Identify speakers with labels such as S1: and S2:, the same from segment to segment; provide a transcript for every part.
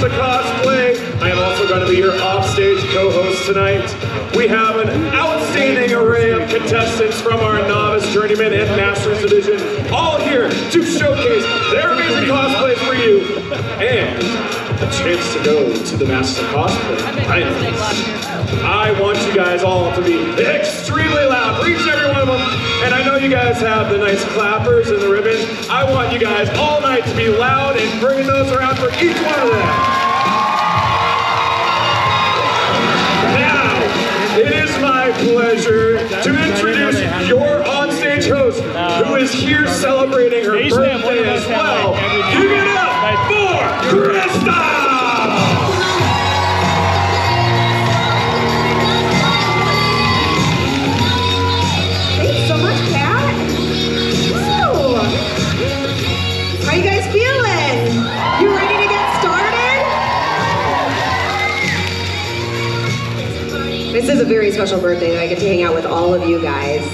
S1: Masters of Cosplay. I am also going to be your offstage co-host tonight. We have an outstanding array of contestants from our Novice, Journeyman, and Masters Division, all here to showcase their amazing cosplays for you, and a chance to go to the Masters of Cosplay finals. I want you guys all to be extremely loud for each and every one of them, and I know you guys have the nice clappers and the ribbons. I want you guys all night to be loud and bringing those around for each one of them. Now, it is my pleasure to introduce your onstage host, who is here celebrating her birthday as well. Give it up for Krista!
S2: How you guys feeling? You ready to get started? This is a very special birthday that I get to hang out with all of you guys.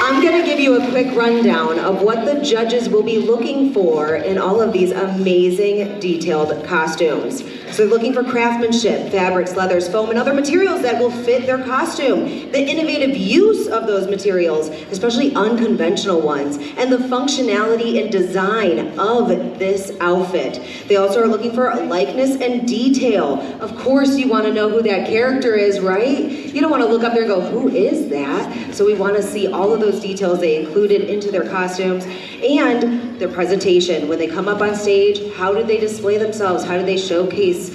S2: I'm gonna give you a quick rundown of what the judges will be looking for in all of these amazing detailed costumes. So they're looking for craftsmanship, fabrics, leathers, foam, and other materials that will fit their costume. The innovative use of those materials, especially unconventional ones, and the functionality and design of this outfit. They also are looking for likeness and detail. Of course you want to know who that character is, right? You don't want to look up there and go, who is that? So we want to see all of those details they included into their costumes and their presentation. When they come up on stage, how do they display themselves? How do they showcase?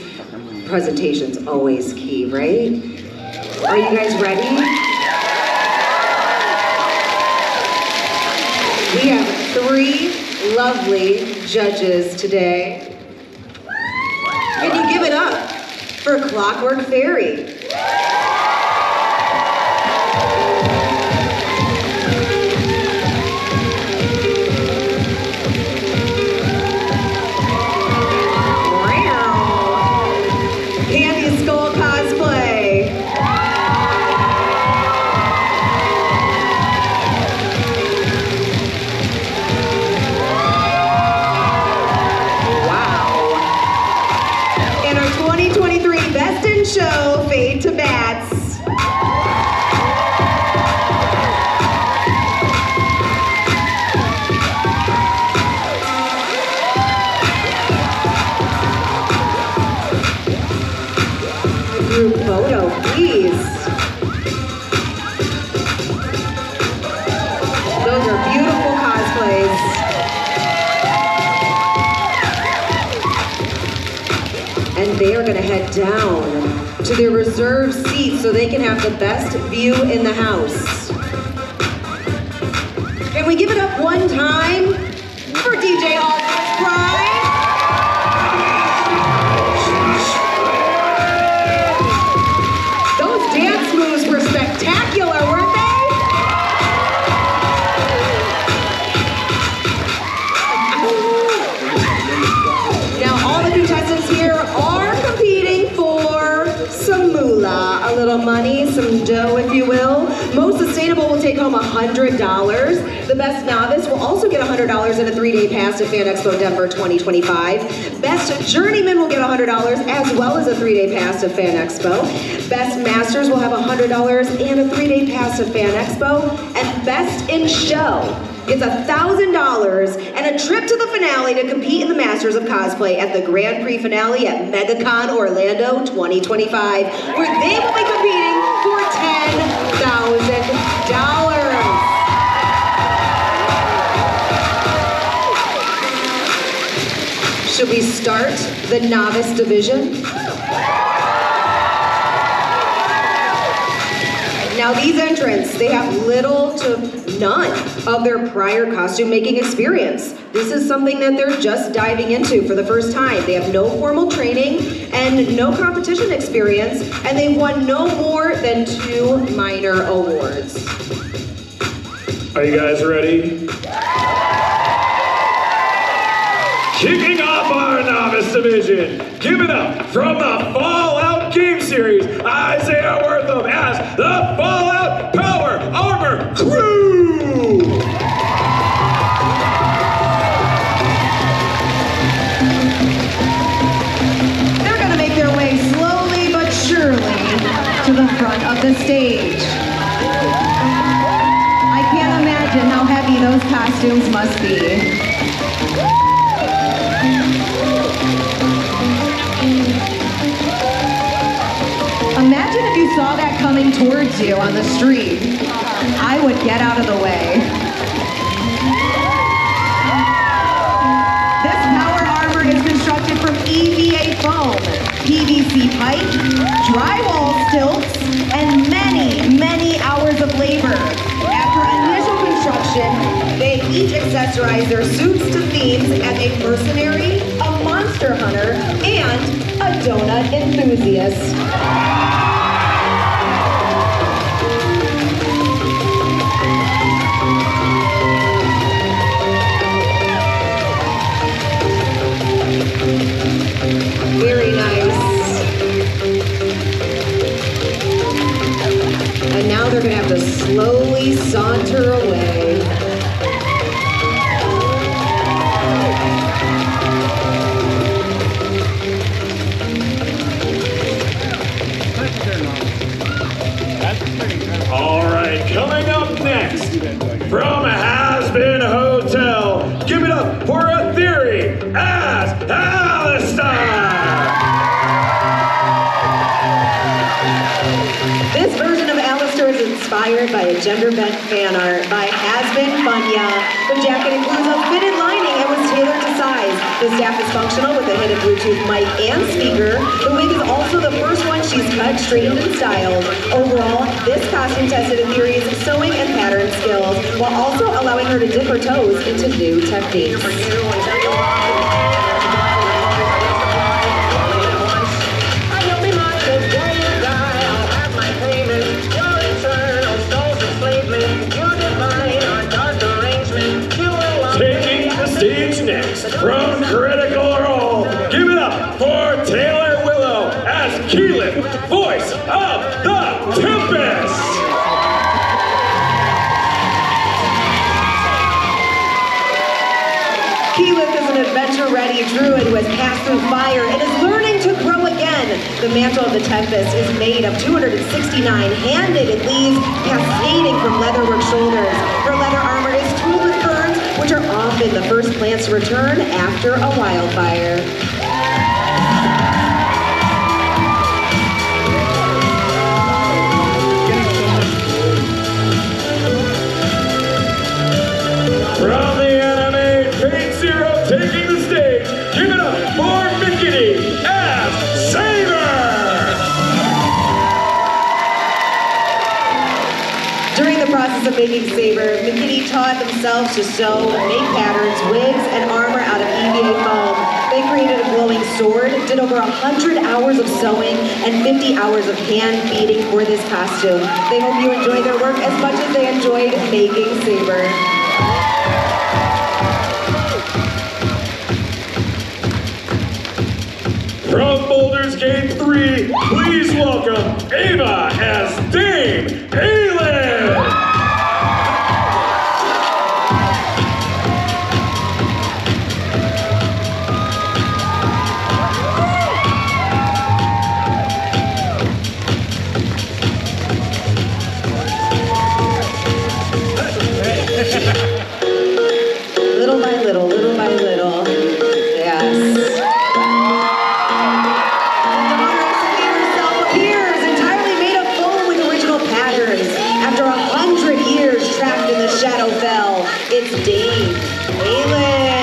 S2: Presentation's always key, right? Are you guys ready? We have 3 lovely judges today. Can you give it up for Clockwork Fairy? Show Fade to Bats. Group photo, please. Those are beautiful cosplays. And they are going to head down to their reserved seats so they can have the best view in the house. Can we give it up one time for DJ Alden's Pride? Those dance moves were spectacular, weren't they? Now all the contestants here are competing for some moolah, a little money, some dough if you will. Most sustainable will take home $100. The best novice will also get $100 and a 3-day pass to Fan Expo Denver 2025. Best journeyman will get $100 as well as a 3-day pass to Fan Expo. Best masters will have $100 and a 3-day pass to Fan Expo. And best in show gets $1,000 and a trip to the finale to compete in the Masters of Cosplay at the Grand Prix finale at MegaCon Orlando 2025, where they will be competing for $10,000. Should we start the Novice Division? Now these entrants, they have little to none of their prior costume making experience. This is something that they're just diving into for the first time. They have no formal training and no competition experience, and they've won no more than 2 minor awards.
S1: Are you guys ready? Kicking off our Novice Division, give it up from the Fallout Game Series, Isaiah Wortham as the Fallout Power Armor Crew!
S3: front of the stage. I can't imagine how heavy those costumes must be. Imagine if you saw that coming towards you on the street. I would get out of the way. This power armor is constructed from EVA foam, PVC pipe, drywall stilts, and many, many hours of labor. After initial construction, they each accessorize their suits to themes as a mercenary, a monster hunter, and a donut enthusiast. Very nice. And now they're going to have to slowly saunter away.
S1: All right, coming up next, from Has-Been Hotel, give it up for a theory as Alistair!
S2: This version of Alistair is inspired by a gender-bent fan art by Has-Been Funya. The jacket includes a fitted lining and was tailored to size. The staff is functional with a hidden Bluetooth mic and speaker. The wig is also the first one she's cut, straightened, and styled. Overall, this costume tested in theory's sewing and pattern skills, while also allowing her to dip her toes into new techniques.
S1: From Critical Role, give it up for Taylor Willow as Keelan, voice of the Tempest!
S2: Keelan is an adventure-ready druid who has passed through fire and is learning to grow again. The mantle of the Tempest is made of 269 hand-knitted leaves cascading from leatherwork shoulders. Her leather armor is tooled with ferns, which are often the first plants to return after a wildfire.
S1: From the anime Fate Zero taking the stage, give it up for Mickey as Saber!
S2: During the process of making Saber, Mickey taught themselves to sew, make patterns, wigs, and armor out of EVA foam. They created a glowing sword, did over 100 hours of sewing, and 50 hours of hand beading for this costume. They hope you enjoy their work as much as they enjoyed making Saber.
S1: From Baldur's Gate 3, please welcome Ava as Dame Aelin!
S2: Little by little, little by little. Yes. After 100 years trapped in the Shadowfell, it's Dame Aelin.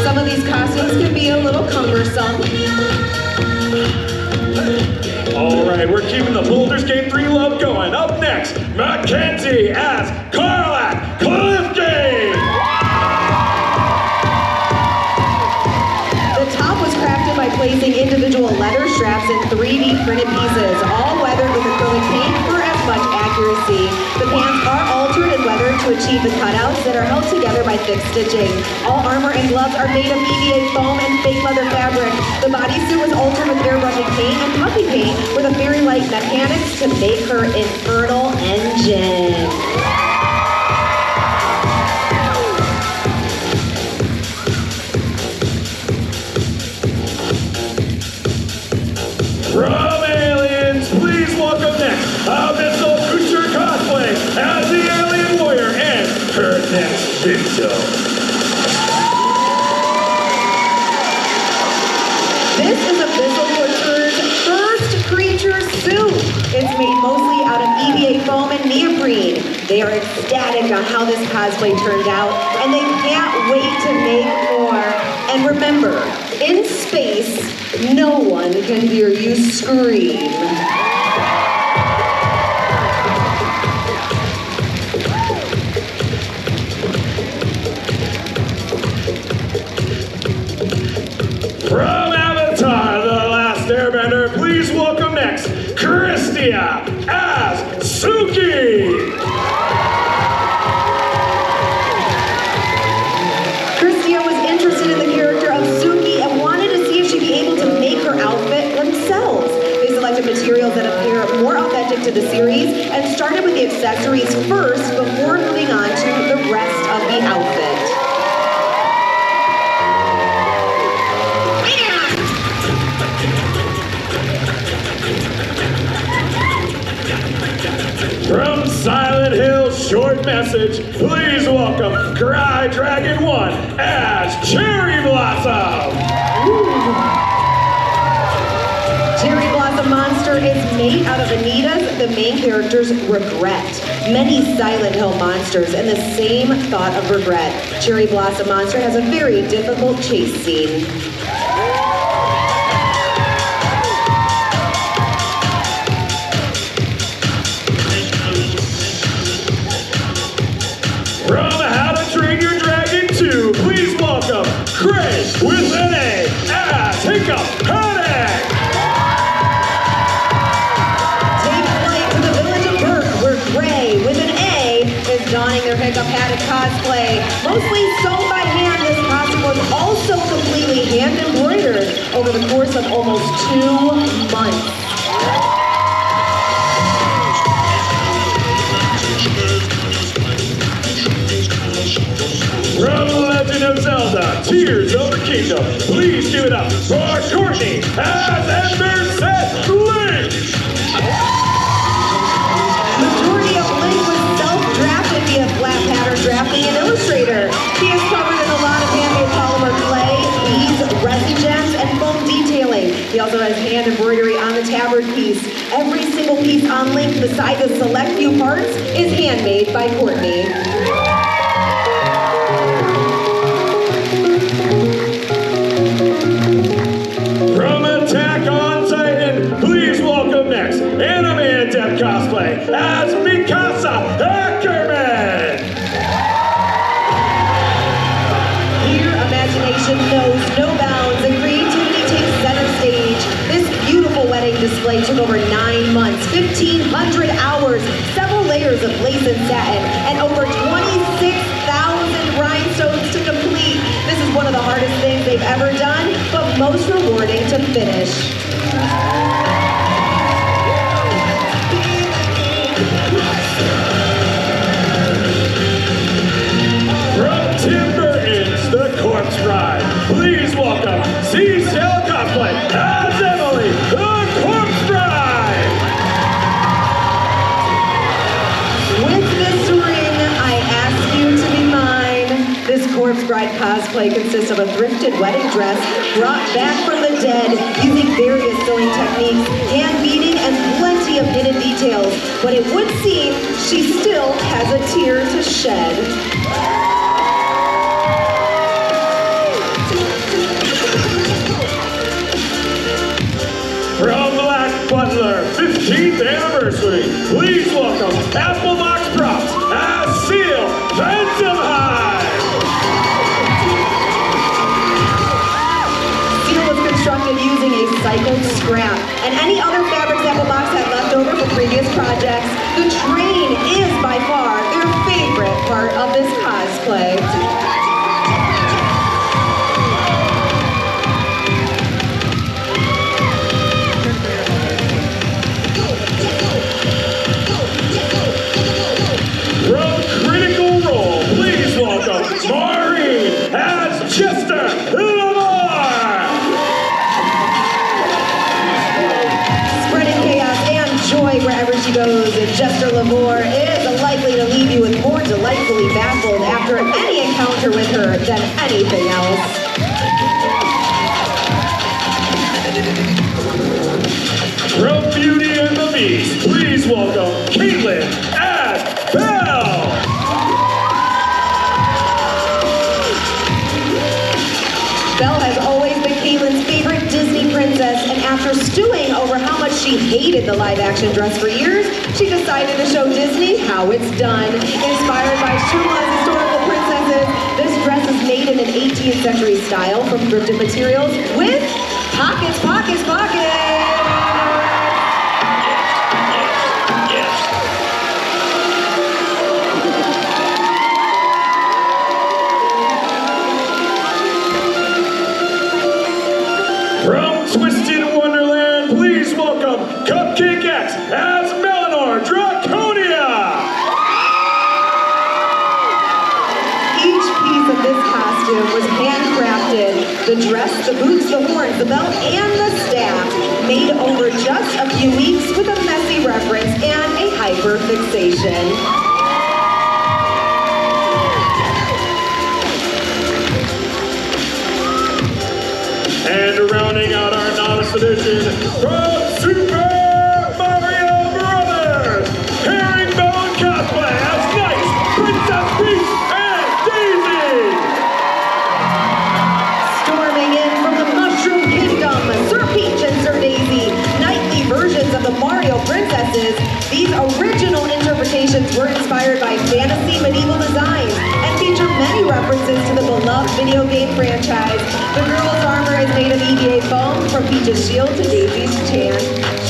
S2: Some of these costumes can be a little cumbersome.
S1: All right, we're keeping the Baldur's Gate 3 love going. Up next, Mackenzie as Karlach Cliffgate!
S2: The top was crafted by placing individual leather straps in 3D printed pieces, all weathered with acrylic paint for as much accuracy accuracy. The pants are altered and weathered to achieve the cutouts that are held together by thick stitching. All armor and gloves are made of EVA foam and fake leather fabric. The bodysuit was altered with airbrushing paint and puppy paint with a fairy-like mechanics to make her infernal engine.
S1: From Aliens, please welcome next, Missile Butcher Cosplay as the Alien Warrior and her next victim.
S2: This is Abyssal Butcher's first creature suit. It's made mostly out of EVA foam and neoprene. They are ecstatic on how this cosplay turned out, and they can't wait to make more. And remember, in space, no one can hear you scream.
S1: From Avatar, The Last Airbender, please welcome next, Christia as Suki.
S2: Christia was interested in the character of Suki and wanted to see if she'd be able to make her outfit themselves. They selected materials that appear more authentic to the series and started with the accessories first before moving on to the rest of the outfit.
S1: From Silent Hill Short Message, please welcome Cry Dragon 1 as Cherry Blossom.
S2: Cherry Blossom Monster is made out of Anita's, the main character's, regret. Many Silent Hill monsters and the same thought of regret. Cherry Blossom Monster has a very difficult chase scene.
S1: From How to Train Your Dragon 2, please welcome Craig with an A as Hiccup Panic.
S2: Take flight to the village of Burke, where Gray, with an A, is donning their Hiccup Haddock cosplay. Mostly sewn by hand, this costume was also completely hand embroidered over the course of almost 2 months.
S1: From Legend of Zelda, Tears of the Kingdom, please give it up for Courtney as Ember Set Link.
S2: Majority of Link was self-drafted via flat pattern drafting and Illustrator. He is covered in a lot of handmade polymer clay, beads, resin gems, and foam detailing. He also has hand embroidery on the tabard piece. Every single piece on Link, besides a select few parts, is handmade by Courtney.
S1: From Attack on Titan, please welcome next, Anime Adept Cosplay as Mikasa Ackerman.
S2: Here, imagination knows no bounds and creativity takes center stage. This beautiful wedding display took over 9 months, 1,500 hours, several layers of lace and satin, and over 26,000 rhinestones to complete. This is one of the hardest things they've ever done, but most rewarding to finish.
S1: From Tim Burton's The Corpse Bride, please welcome Seashell Cosplay as Emily, the Corpse Bride.
S2: With this ring, I ask you to be mine. This Corpse Bride cosplay consists of a thrifted wedding dress brought back from the dead using various sewing techniques, hand beading, and plenty of hidden details. But it would seem she still has a tear to shed.
S1: From Black Butler, 15th anniversary, please welcome Apple Box Props as Seal Phantom High.
S2: Seal was constructed using a cycled scrap and any other fabrics Apple Box had left over from previous projects. The train cosplay.
S1: From Critical Role, please welcome Maureen as Chester Lamar.
S2: Spreading chaos and joy wherever she goes, Jester Lamore is likely to leave you with more delightfully baffled after any encounter with her than anything else.
S1: From Beauty and the Beast, please welcome Caitlin as Belle.
S2: Belle has always been Caitlin's favorite Disney princess, and after stewing over how much she hated the live-action dress for years, she decided to show Disney how it's done. Inspired by Shumla's historical princesses, this dress is made in an 18th century style from thrifted materials with pockets, pockets, pockets!
S1: From Twisted Wonderland, please welcome Cupcake X as Melanor Draconia.
S2: Each piece of this costume was handcrafted. The dress, the boots, the horns, the belt, and the staff made over just a few weeks with a messy reference and a hyper fixation.
S1: And rounding out our Novice Division, from Super Mario Brothers, Herringbone Cosplay as Nice, Princess Peach, and Daisy.
S2: Storming in from the Mushroom Kingdom, Sir Peach and Sir Daisy, nightly versions of the Mario princesses. These original interpretations were inspired by fantasy medieval designs and feature many references to the beloved video game franchise. The girl's armor is made of EVA foam, from Peach's shield to Daisy's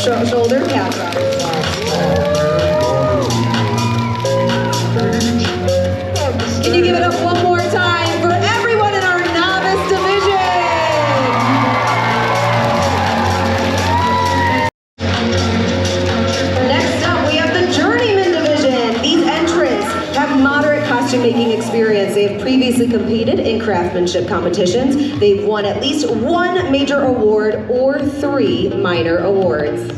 S2: shoulder cap. Can you give it up one more time for everyone in our Novice Division? Next up, we have the Journeyman Division. These entrants have moderate costume making experience. They have previously competed in craftsmanship competitions. They've won at least one major award or 3 minor awards.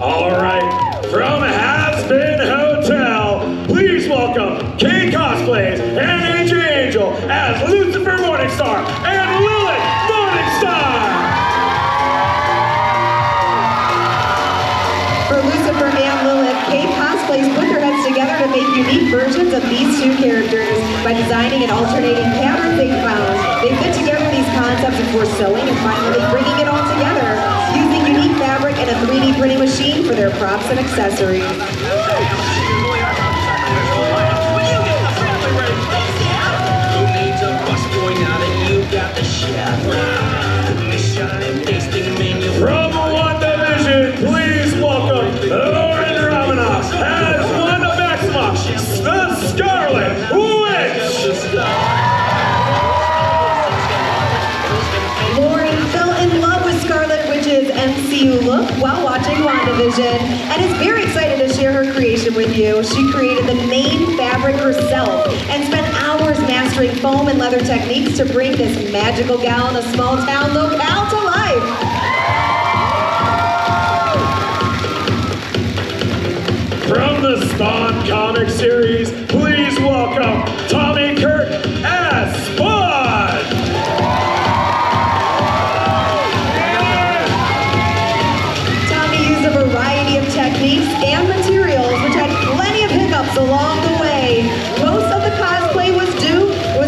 S1: All right, from Has-Been Hotel, please welcome K Cosplays and AJ Angel as Lucifer Morningstar and Lilith Morningstar.
S2: For Lucifer and Lilith, K Cosplays put their heads together to make unique versions of these two characters. By designing and alternating patterns they found, they fit together these concepts before sewing and finally bringing it all together, using unique fabric and a 3D printing machine for their props and accessories.
S1: From One Division, please welcome Lauren Romanoff as Wanda Maximoff, the Scarlet Witch.
S2: Lauren fell in love with Scarlet Witch's MCU look while watching WandaVision and is very excited to share her creation with you. She created the main fabric herself and spent hours mastering foam and leather techniques to bring this magical gal in a small town locale to life.
S1: From the Spawn comic series, please welcome Tommy Kirk as Spawn.
S2: Tommy used a variety of techniques and materials which had plenty of hiccups along the way. Most of the cosplay was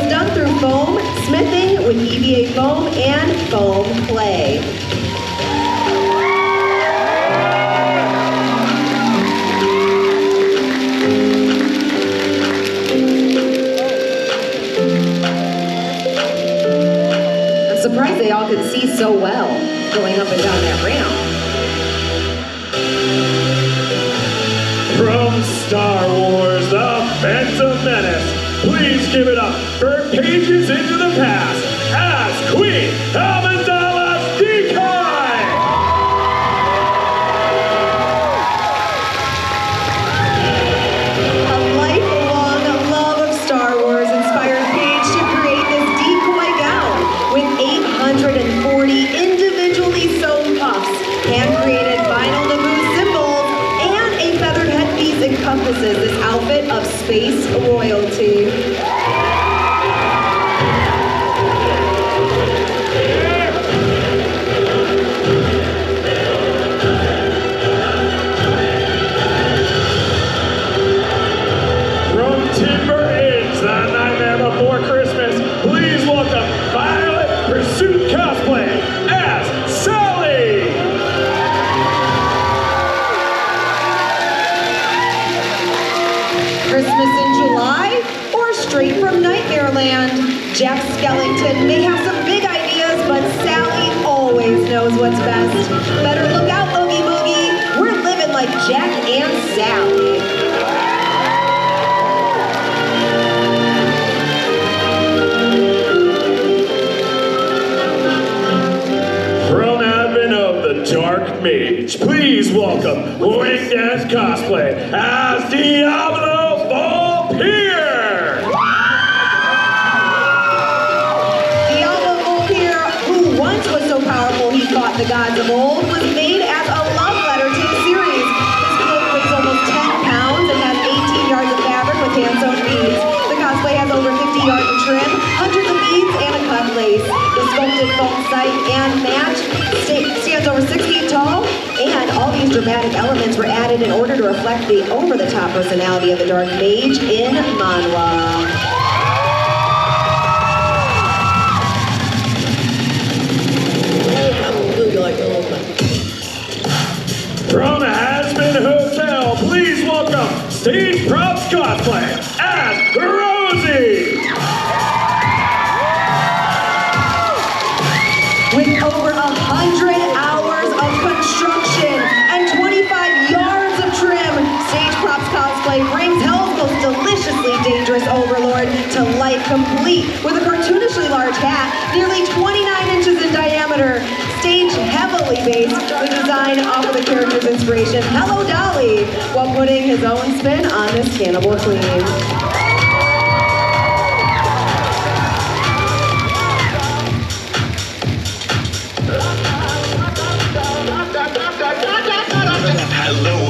S2: done through foam, smithing with EVA foam and foam clay. I'm surprised they all could see so well going up and down that ramp.
S1: From Star Wars, The Phantom Menace, please give it up for Pages into the Past as Queen Amidala's Decoy!
S2: A lifelong love of Star Wars inspired Paige to create this decoy gown with 840 individually sewn puffs, hand-created vinyl Naboo symbols, and a feathered headpiece encompasses this outfit of space royalty.
S1: From Timber Inch, The Nightmare Before Christmas, please welcome Violet Pursuit Cosplay as Sally!
S2: Christmas in July or straight from Nightmare Land? Jack Skellington may have some big ideas, but Sally always knows what's best. Better look out, Oogie Boogie. We're living like Jack and Sally.
S1: From Advent of the Dark Mage, please welcome Winged Edge Cosplay as Diablo Volpire!
S2: Diablo Volpire, who once was so powerful he fought the gods of old, was made as a love letter to the series. His cloak weighs almost 10 pounds and has 18 yards of fabric with hand-sewn beads. The cosplay has over 50 yards of trim, hundreds of beads, and a cut lace. The sculpted foam sight and match stands over 6 feet tall, and all these dramatic elements were added in order to reflect the over-the-top personality of the Dark Mage in Manhwa.
S1: From Aspen Hotel, please welcome Stage Props Cosplay as Rosie!
S2: With over 100 hours of construction and 25 yards of trim, Stage Props Cosplay brings Hell's most deliciously dangerous overlord to life, complete with a cartoonishly large hat, nearly 29 inches in diameter. Stage heavily based the design off of the character's inspiration, Hello Dolly, while putting his own spin on this cannibal queen.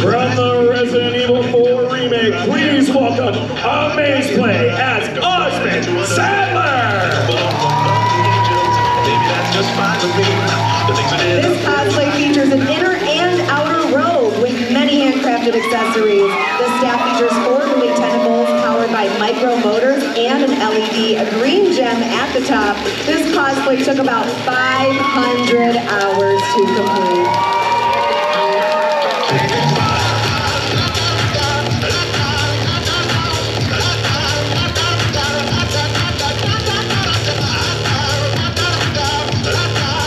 S1: From the Resident Evil 4 remake, please welcome Amaze Play as Osmond Sadler!
S2: This cosplay features an inner and outer robe with many handcrafted accessories. The staff features 4 moving tentacles powered by micro motors and an LED, a green gem at the top. This cosplay took about 500 hours to complete.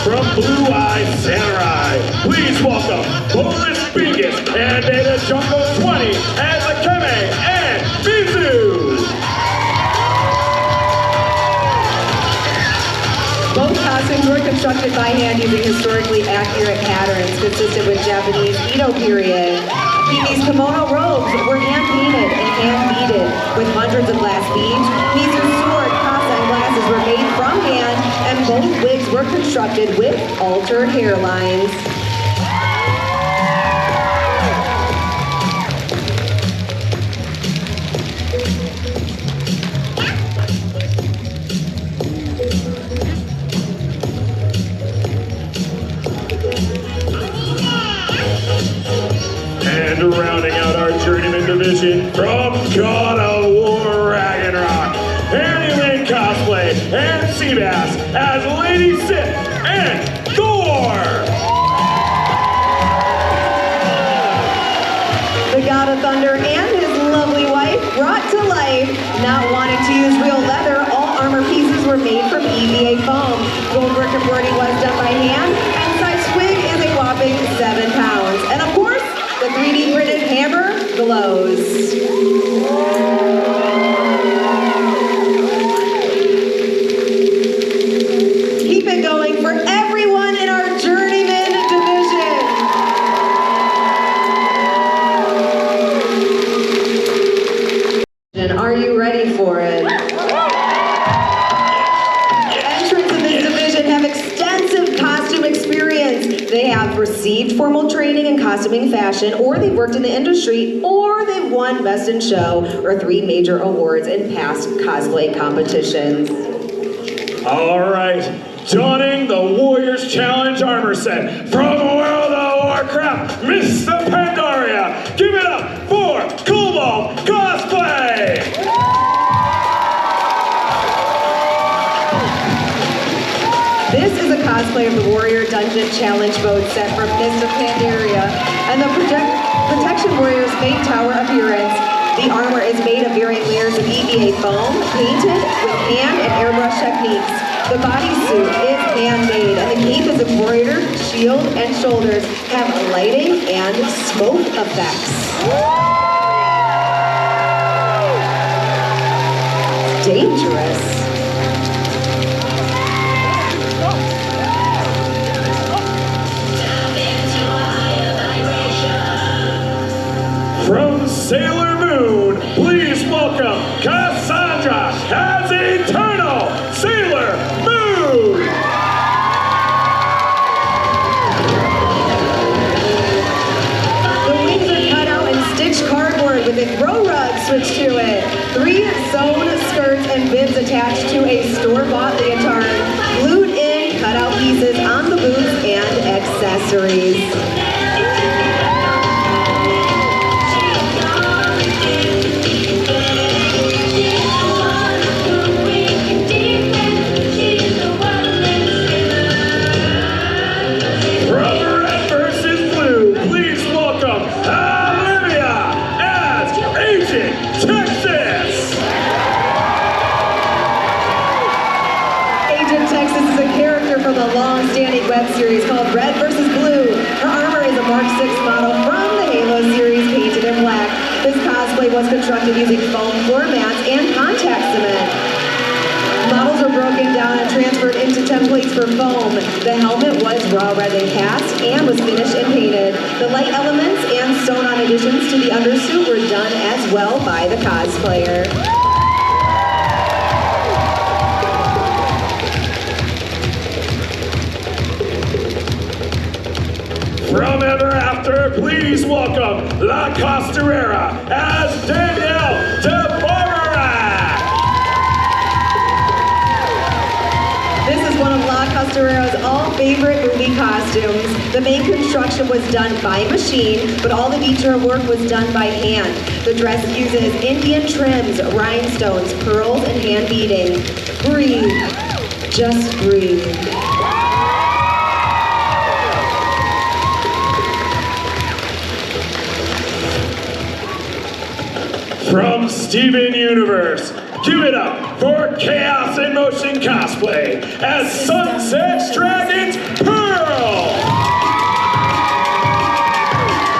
S1: From Blue Eye Samurai, please welcome Boris Bingus and Data Jungle 20 as Akeme and Mizu!
S2: Both costumes were constructed by hand using historically accurate patterns consistent with Japanese Edo period. Kiki's kimono robes were hand-painted and hand-beaded with hundreds of glass beads. Mizu's sword, kasa, and glasses were made from hand, and both wigs were constructed with altered hairlines.
S1: And rounding out our Journeyman Division, from God of War Ragnarok, Journeyman Cosplay and Seabass as Lady Sif and Thor!
S2: The God of Thunder and his lovely wife brought to life. Not wanting to use real leather, all armor pieces were made from EVA foam. Goldwork embroidery was done by hand, and size twig is a whopping 7 pounds. And of course, the 3D printed hammer glows. received formal training in costuming fashion, or they've worked in the industry, or they've won Best in Show or 3 major awards in past cosplay competitions.
S1: All right, donning the Warriors Challenge armor set from World of Warcraft, Mr. Pandaria. Give it up for Cobalt Cosplay!
S2: This is a cosplay of the Warrior Dungeon Challenge mode set from Mist of Pandaria and the Protection Warrior's main tower appearance. The armor is made of varying layers of EVA foam, painted with hand and airbrush techniques. The bodysuit is handmade, and the cape is embroidered. Shield and shoulders have lighting and smoke effects. Dangerous.
S1: From Sailor Moon, please welcome Cassandra as Eternal Sailor Moon!
S2: The wings are cut out and stitched cardboard with a throw rug switched to it. 3 sewn skirts and bibs attached to a store-bought leotard. Glued in cut-out pieces on the boots and accessories. Long-standing web series called Red vs. Blue. Her armor is a Mark 6 model from the Halo series, painted in black. This cosplay was constructed using foam floor mats and contact cement. Models were broken down and transferred into templates for foam. The helmet was raw resin cast and was finished and painted. The light elements and sewn-on additions to the undersuit were done as well by the cosplayer.
S1: From Ever After, please welcome La Costurera as Danielle DeBarbara.
S2: This is one of La Costurera's all-favorite movie costumes. The main construction was done by machine, but all the detail work was done by hand. The dress uses Indian trims, rhinestones, pearls, and hand beading. Breathe. Just breathe.
S1: From Steven Universe, give it up for Chaos in Motion Cosplay as Sunset Dragon's Pearl!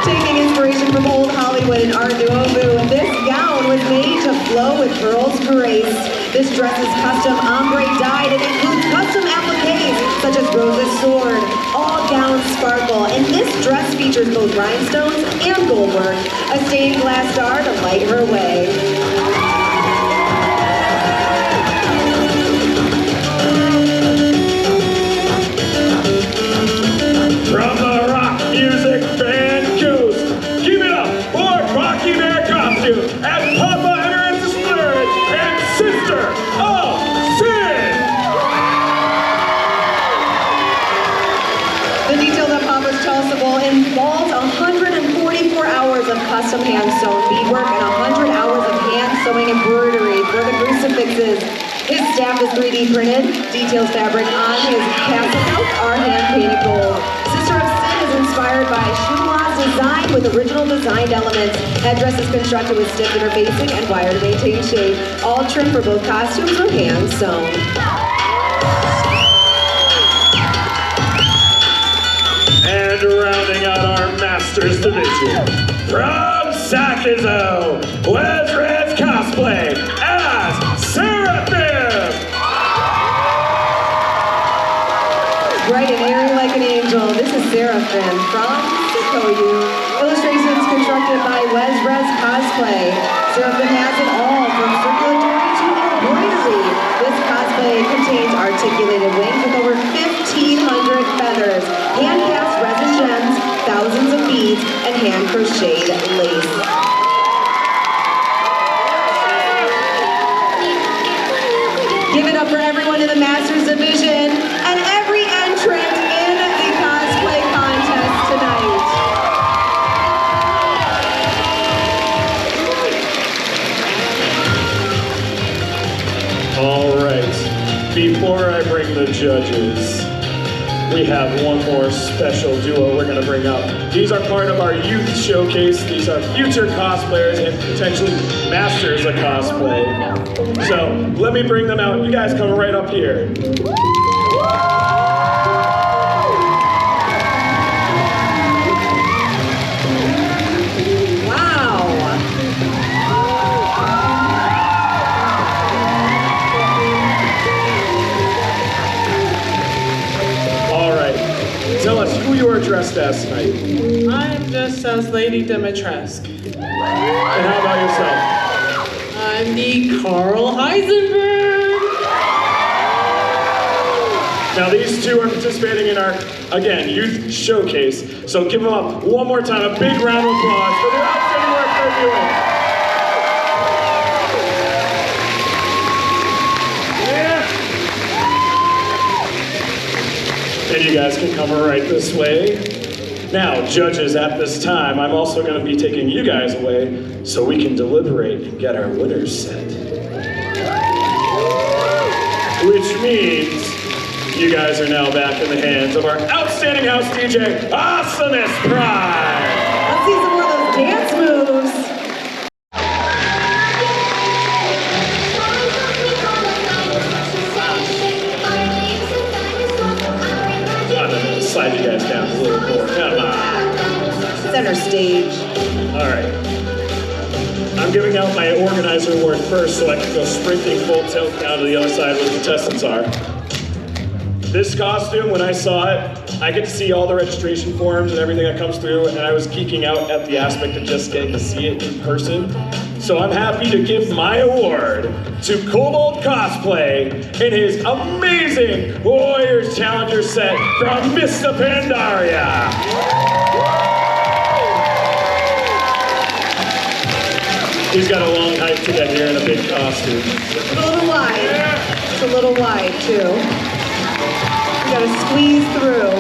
S2: Taking inspiration from old Hollywood and Art Nouveau, this gown was made to flow with Pearl's grace. This dress is custom ombre dyed and includes custom appliques such as Rose's sword. All gowns sparkle, and this dress features both rhinestones and goldwork, a stained glass star to light her way.
S1: From the rock music band Ghost, give it up for Rocky Bear Costume as Papa enters the Spirit and Sister of Sin!
S2: The detail that Papa's Chasuble involves 144 hours of custom hand-sewn beadwork and 100 hours of hand-sewing embroidery for the crucifixes. His staff is 3D printed. Details fabric on his castle are hand-painted gold. Sister of Sin is inspired by Shumla's design with original designed elements. Headdress is constructed with stiff interfacing and wire to maintain shape. All trim for both costumes were hand-sewn.
S1: And rounding out our Masters Division, from Sakizo, Wesred's Cosplay as Seraphim!
S2: Bright and airy like an angel, this is Seraphim from Sikoyu. Illustrations constructed by Wesred's Cosplay. Seraphim has it all, from circulatory to embroidery. This cosplay contains articulated wings with over 1,500 feathers, hand-cast resin gems, thousands of beads and hand-crocheted lace. Give it up for everyone in the Masters Division and every entrant in the Cosplay Contest tonight.
S1: All right, before I bring the judges, we have one more special duo we're gonna bring up. These are part of our youth showcase. These are future cosplayers and potentially masters of cosplay. So let me bring them out. You guys come right up here. Tell us who you are dressed as tonight.
S4: I'm dressed as Lady Dimitrescu.
S1: And how about yourself?
S4: I'm the Carl Heisenberg.
S1: Now these two are participating in our, again, youth showcase. So give them up one more time, a big round of applause for their outstanding work they're doing. And you guys can come right this way. Now, judges, at this time, I'm also going to be taking you guys away so we can deliberate and get our winners set. Which means you guys are now back in the hands of our outstanding house DJ, Awesomest Pride.
S2: Let's see some more of those dance moves.
S1: Slide you guys down a little more. Come on.
S2: Center stage.
S1: All right. I'm giving out my organizer award first so I can go sprinting full tilt down to the other side where the contestants are. This costume, when I saw it, I get to see all the registration forms and everything that comes through, and I was geeking out at the aspect of just getting to see it in person. So I'm happy to give my award to Kobold Cosplay in his amazing Warriors Challenger set from Mr. Pandaria. He's got a long hike to get here in a big costume.
S2: It's a little wide. It's a little wide, too. You gotta squeeze through.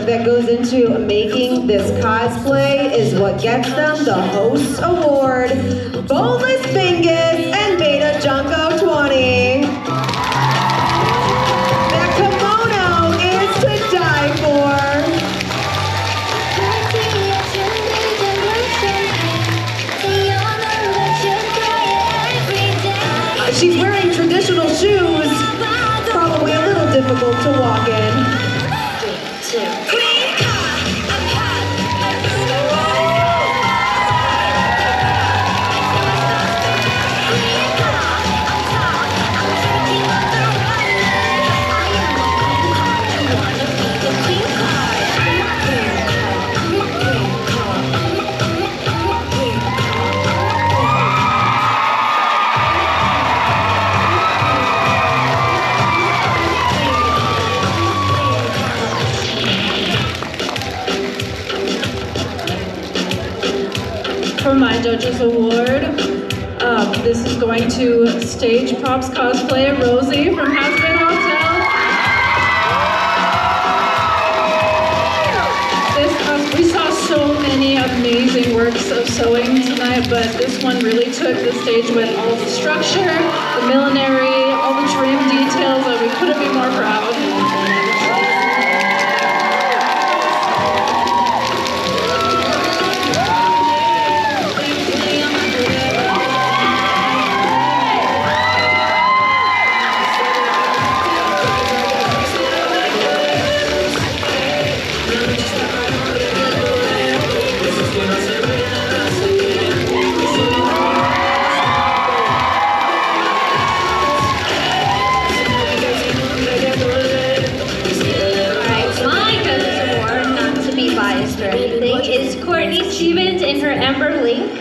S2: That goes into making this cosplay is what gets them the Host Award, Boneless Bingus, and Beta Junko 20. That kimono is to die for. She's wearing traditional shoes, probably a little difficult to walk in.
S4: For my Judges Award, this is going to Stage Props Cosplayer Rosie from Hazbin Hotel. We saw so many amazing works of sewing tonight, but this one really took the stage with all the structure, the millinery, all the trim details, and we couldn't be more proud.
S5: her Ember Link.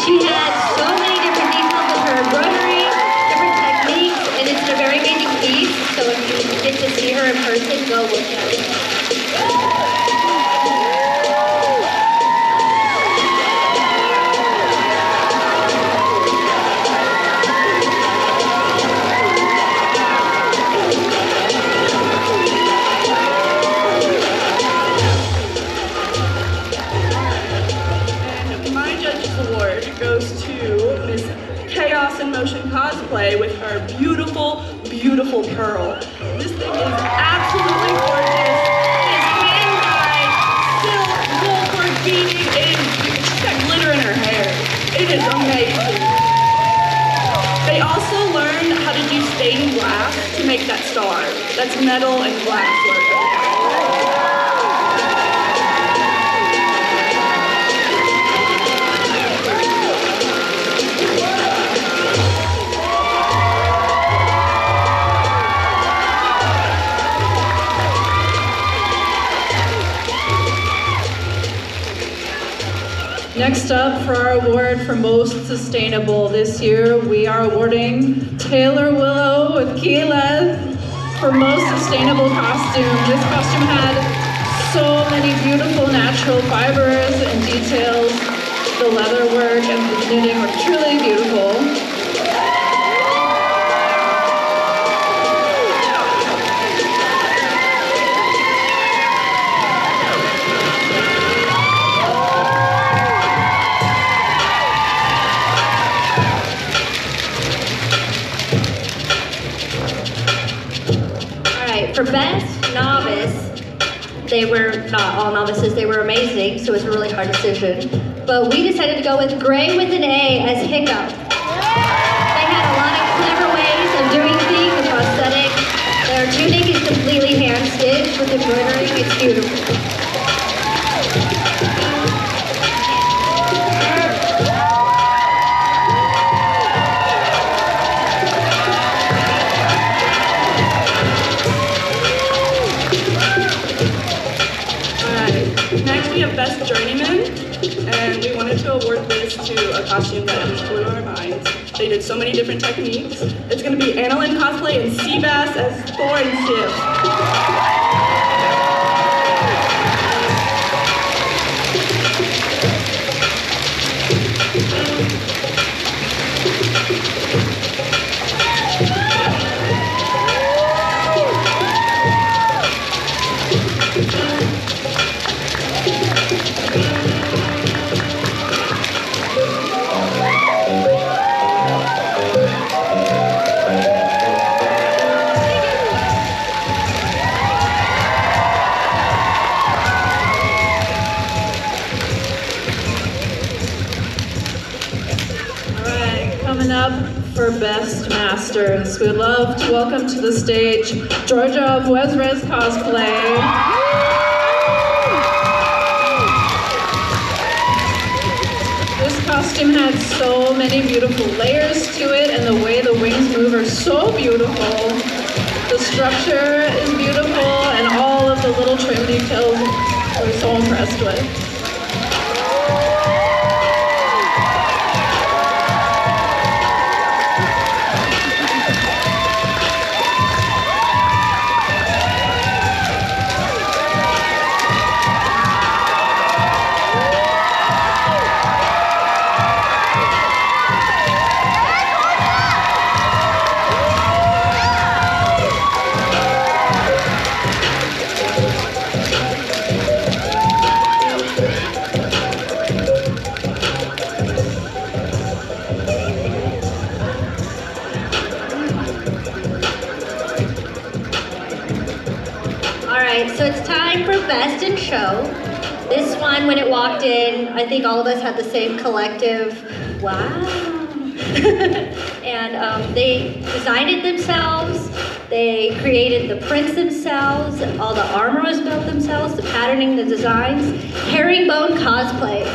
S5: She has so many different details with her embroidery, different techniques, and it's a very amazing piece. So if you get to see her in person, go look at it.
S6: Cosplay with her beautiful, beautiful pearl. This thing is absolutely gorgeous. It is hand-dyed, silk, gold, beading. She's got glitter in her hair. It is amazing. They also learned how to do stained glass to make that star. That's metal and glass work.
S4: Next up for our award for Most Sustainable this year, we are awarding Taylor Willow with Keyleth for Most Sustainable Costume. This costume had so many beautiful natural fibers and details. The leather work and the knitting were truly beautiful.
S5: For Best Novice, they were not all novices, they were amazing, so it was a really hard decision. But we decided to go with Gray with an A as Hiccup. They had a lot of clever ways of doing things, the prosthetic. Their tunic is completely hand-stitched with embroidery, it's beautiful.
S6: Best Journeyman, and we wanted to award this to a costume that just blew our minds. They did so many different techniques. It's going to be Annalyn cosplay and Seabass as Thor and Sif. For Best Masters, we would love to welcome to the stage Georgia of Wesres Cosplay. This costume had so many beautiful layers to it, and the way the wings move are so beautiful. The structure is beautiful, and all of the little trim details we're so impressed with.
S5: So it's time for Best in Show. This one, when it walked in, I think all of us had the same collective, wow. And they designed it themselves. They created the prints themselves. All the armor was built themselves, the patterning, the designs. Herringbone Cosplay.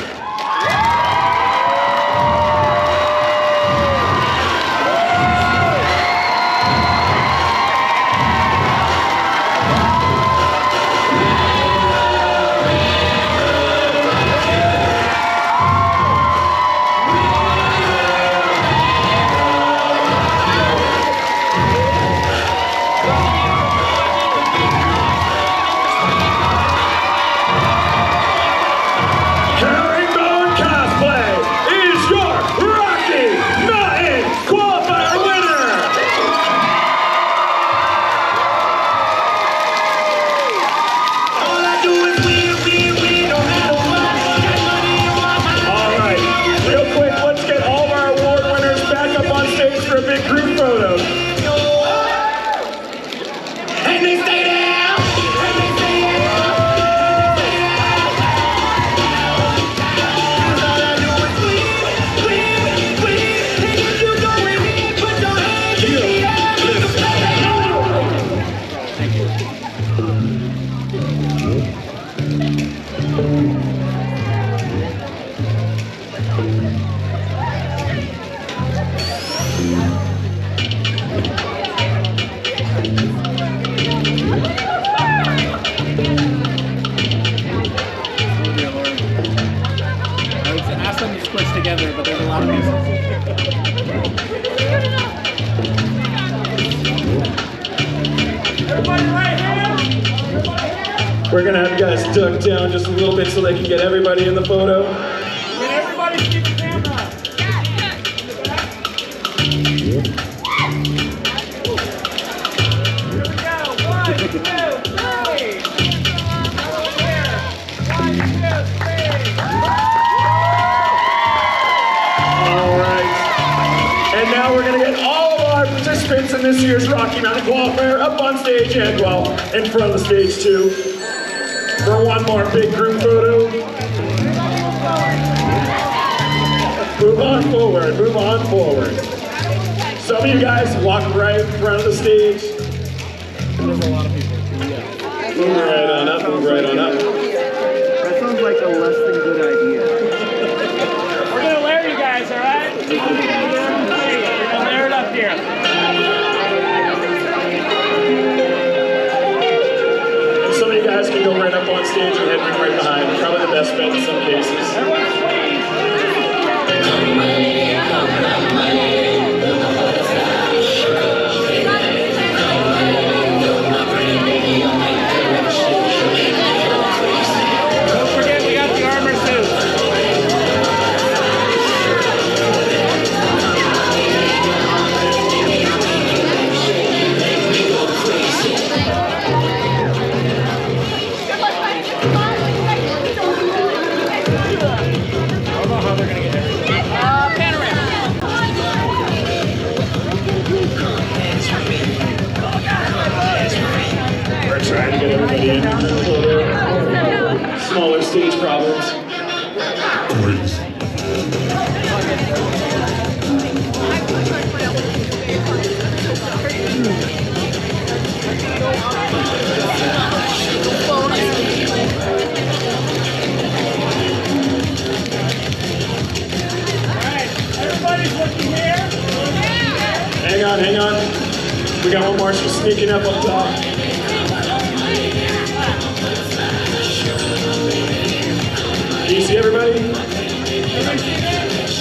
S1: We're gonna have you guys duck down just a little bit so they can get everybody in the photo.
S7: Can everybody see the camera? Here we go. 1, 2, 3. Here. 1, 2, 3.
S1: All right. And now we're gonna get all of our participants in this year's Rocky Mountain Qualifier up on stage and, well, in front of the stage too, for one more big group photo. Move on forward, move on forward. Some of you guys walk right in front of the stage. There's a lot of people. Move right on up, move right on up.
S8: That sounds like a less than good idea.
S7: We're gonna layer you guys, all right? We're gonna layer it up here.
S1: And some of you guys can go right up on stage and head right behind. Probably the best bet in some cases.
S7: Everyone squeeze. Don't forget we got the armor suits. I don't know how they're gonna get everything. Panorama.
S1: We're trying to get everybody in. Smaller stage problems.
S7: Everybody's looking here.
S1: Hang on, hang on. We got one more. She's sneaking up on top. Can you see everybody?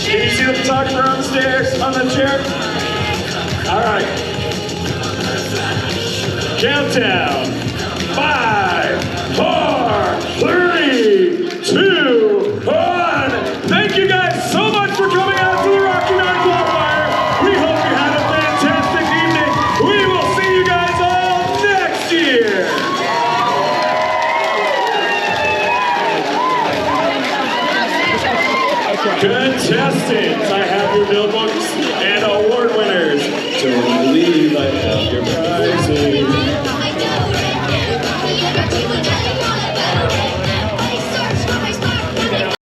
S1: Can you see the photographer on the stairs, on the chair? All right. Countdown. 5, 4, 3, 2, 1. Thank you guys so much for coming out to the Rocky Mountain Qualifier. We hope you had a fantastic evening. We will see you guys all next year. Contestants, I have your billboard.